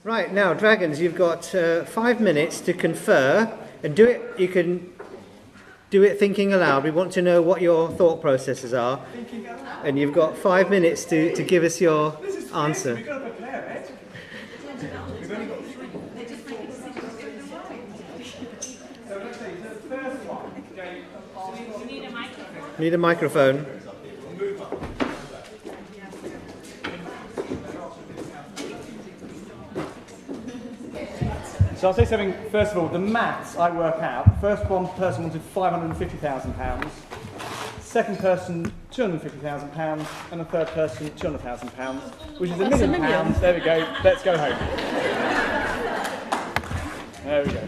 Right, now, Dragons, you've got 5 minutes to confer, and do it. You can do it thinking aloud. We want to know what your thought processes are. And you've got 5 minutes to give us your answer. We've got to prepare it. We've only got 3. So let's say the first one. Need a microphone. So I'll say something, first of all, the maths I work out. First one person wanted £550,000, second person £250,000, and the third person £200,000, which is £1 million. There we go, let's go home. There we go.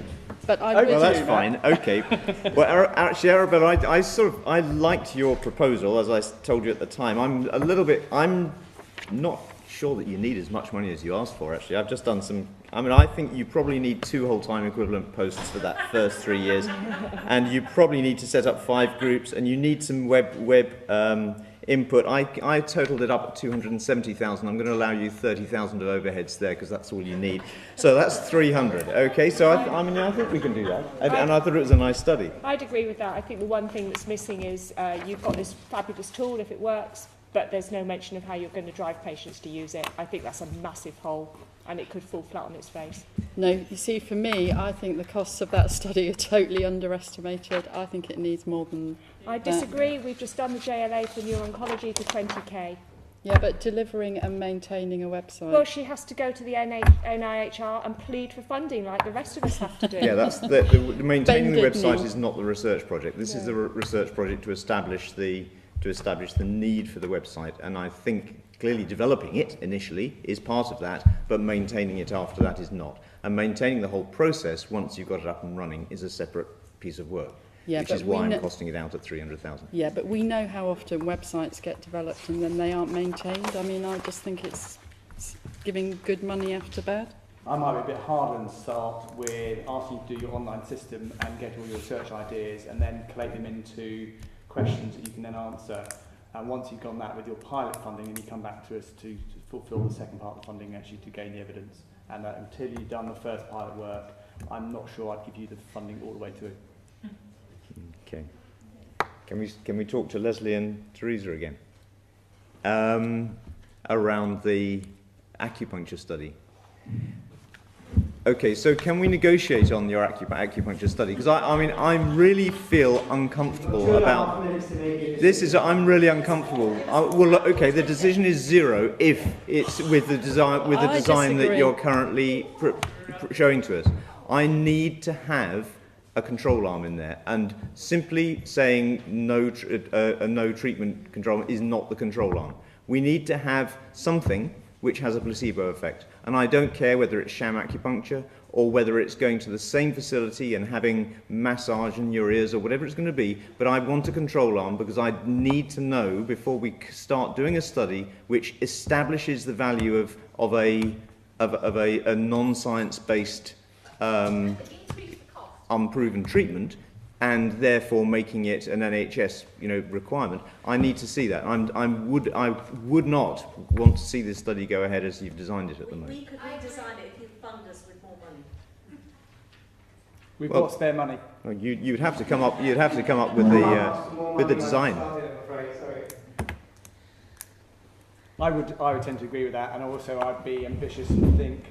But I'm well, with that's you, fine. Okay. Well, actually, Arabella, I liked your proposal, as I told you at the time. I'm not sure that you need as much money as you asked for. Actually, I've just done some. I think you probably need 2 whole-time equivalent posts for that first 3 years, and you probably need to set up 5 groups, and you need some web input. I totaled it up at 270,000. I'm going to allow you 30,000 of overheads there because that's all you need. So that's 300. Okay. So I think we can do that. And I thought it was a nice study. I'd agree with that. I think the one thing that's missing is you've got this fabulous tool if it works, but there's no mention of how you're going to drive patients to use it. I think that's a massive hole, and it could fall flat on its face. No, you see, for me, I think the costs of that study are totally underestimated. I think it needs more than I disagree. We've just done the JLA for neuro-oncology for 20k. Yeah, but delivering and maintaining a website. Well, she has to go to the NIHR and plead for funding like the rest of us have to do. Yeah, that's the maintaining the website is not the research project. This is the research project to establish the need for the website, and I think clearly developing it initially is part of that, but maintaining it after that is not. And maintaining the whole process once you've got it up and running is a separate piece of work, which is why I'm costing it out at 300,000. Yeah, but we know how often websites get developed and then they aren't maintained. I just think it's giving good money after bad. I might be a bit harder and start with asking you to do your online system and get all your research ideas and then collate them into questions that you can then answer. And once you've done that with your pilot funding, and you come back to us to fulfil the second part of the funding, actually to gain the evidence. And until you've done the first pilot work, I'm not sure I'd give you the funding all the way through. Okay. Can we talk to Leslie and Teresa again? Around the acupuncture study. Okay, so can we negotiate on your acupuncture study? Because I really feel uncomfortable about this. I'm really uncomfortable. Well, okay, the decision is 0 if it's with the design that you're currently showing to us. I need to have a control arm in there, and simply saying no treatment control arm is not the control arm. We need to have something which has a placebo effect. And I don't care whether it's sham acupuncture or whether it's going to the same facility and having massage in your ears or whatever it's going to be, but I want a control arm because I need to know before we start doing a study which establishes the value of a non-science-based unproven treatment, and therefore making it an NHS, requirement. I need to see that. I would not want to see this study go ahead as you've designed it at the moment. We could redesign it if you fund us with more money. We've got spare money. Well, you'd have to come up. You'd have to come up with the design. I would tend to agree with that, and also I'd be ambitious and think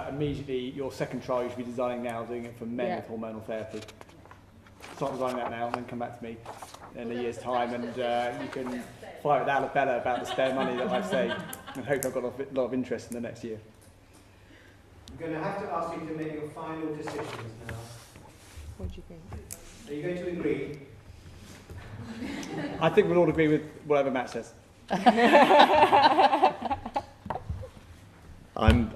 immediately your second trial you should be designing now, doing it for men with hormonal therapy. Start designing that now and then come back to me in a year's time, and you can fight with Arabella about the spare money that I say, and hope I've got a lot of interest in the next year. I'm going to have to ask you to make your final decisions now. What do you think? Are you going to agree? I think we'll all agree with whatever Matt says. Come on.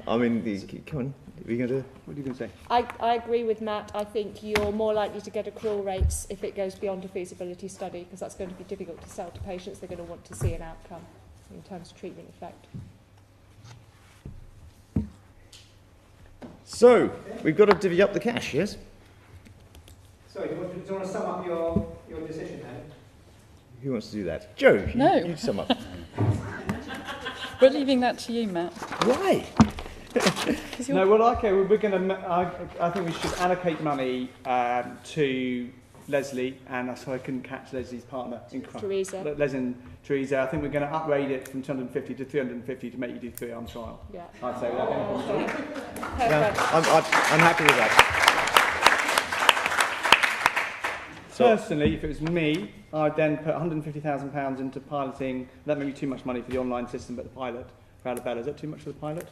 What are you going to? What are you going to say? I agree with Matt. I think you're more likely to get accrual rates if it goes beyond a feasibility study, because that's going to be difficult to sell to patients. They're going to want to see an outcome in terms of treatment effect. So, we've got to divvy up the cash, yes? So, do you want to sum up your decision then? Who wants to do that? Joe, No. you sum up. We're leaving that to you, Matt. Why? No, well, okay, we're going to. I think we should allocate money to Leslie, and so I couldn't catch Leslie's partner in crime. Teresa. Leslie and Teresa. I think we're going to upgrade it from 250 to 350 to make you do 3-arm trial. Yeah. I'd say without any problem at all. Perfect. I'm happy with that. Personally, if it was me, I'd then put £150,000 into piloting. That may be too much money for the online system, but the pilot, for Arabella, is that too much for the pilot?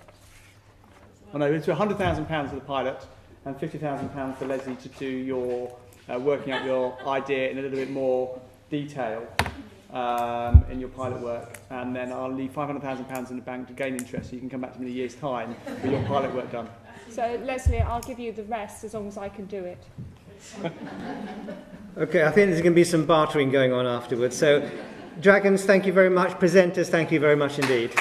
Oh no, it's £100,000 for the pilot and £50,000 for Leslie to do your working out your idea in a little bit more detail in your pilot work, and then I'll leave £500,000 in the bank to gain interest, so you can come back to me in a year's time with your pilot work done. So, Leslie, I'll give you the rest as long as I can do it. Okay, I think there's going to be some bartering going on afterwards. So, Dragons, thank you very much. Presenters, thank you very much indeed.